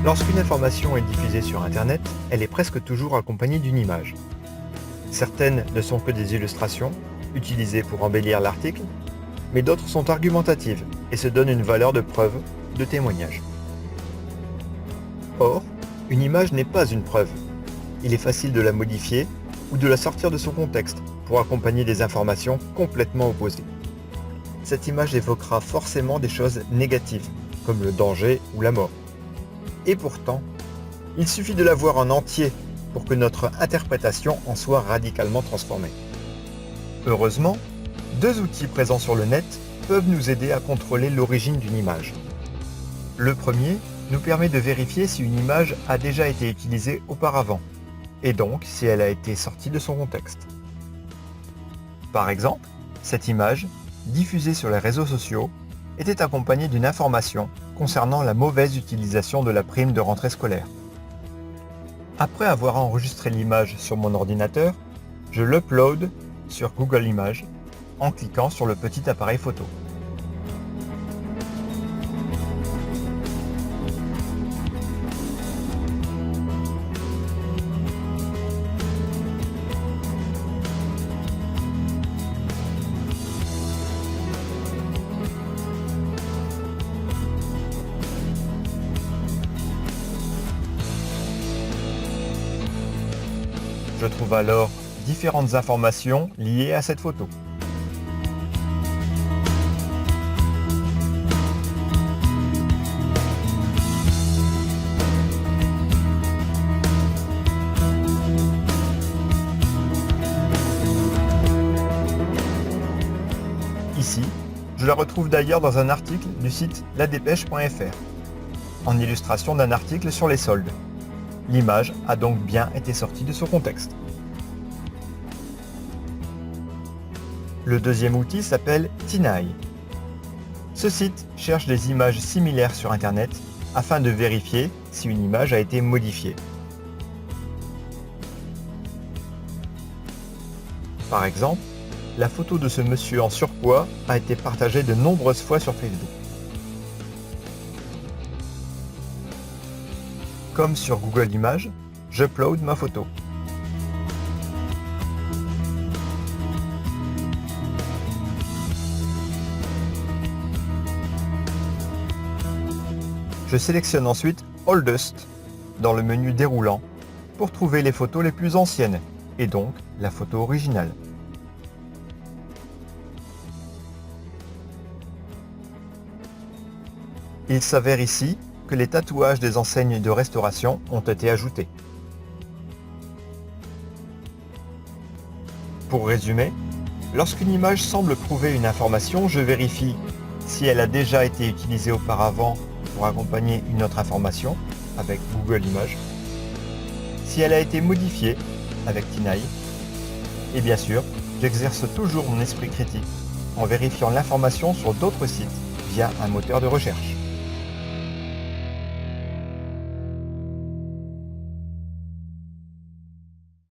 Lorsqu'une information est diffusée sur Internet, elle est presque toujours accompagnée d'une image. Certaines ne sont que des illustrations, utilisées pour embellir l'article, mais d'autres sont argumentatives et se donnent une valeur de preuve, de témoignage. Or, une image n'est pas une preuve. Il est facile de la modifier ou de la sortir de son contexte pour accompagner des informations complètement opposées. Cette image évoquera forcément des choses négatives, comme le danger ou la mort. Et pourtant, il suffit de la voir en entier pour que notre interprétation en soit radicalement transformée. Heureusement, deux outils présents sur le net peuvent nous aider à contrôler l'origine d'une image. Le premier nous permet de vérifier si une image a déjà été utilisée auparavant, et donc si elle a été sortie de son contexte. Par exemple, cette image, diffusée sur les réseaux sociaux, était accompagnée d'une information concernant la mauvaise utilisation de la prime de rentrée scolaire. Après avoir enregistré l'image sur mon ordinateur, je l'upload sur Google Images en cliquant sur le petit appareil photo. Je trouve alors différentes informations liées à cette photo. Ici, je la retrouve d'ailleurs dans un article du site ladépêche.fr, en illustration d'un article sur les soldes. L'image a donc bien été sortie de son contexte. Le deuxième outil s'appelle Tinai. Ce site cherche des images similaires sur Internet afin de vérifier si une image a été modifiée. Par exemple, la photo de ce monsieur en surpoids a été partagée de nombreuses fois sur Facebook. Comme sur Google Images, j'upload ma photo. Je sélectionne ensuite Oldest dans le menu déroulant pour trouver les photos les plus anciennes et donc la photo originale. Il s'avère ici que les tatouages des enseignes de restauration ont été ajoutés. Pour résumer, lorsqu'une image semble prouver une information, je vérifie si elle a déjà été utilisée auparavant pour accompagner une autre information avec Google Images, si elle a été modifiée avec Tinai, et bien sûr, j'exerce toujours mon esprit critique en vérifiant l'information sur d'autres sites via un moteur de recherche.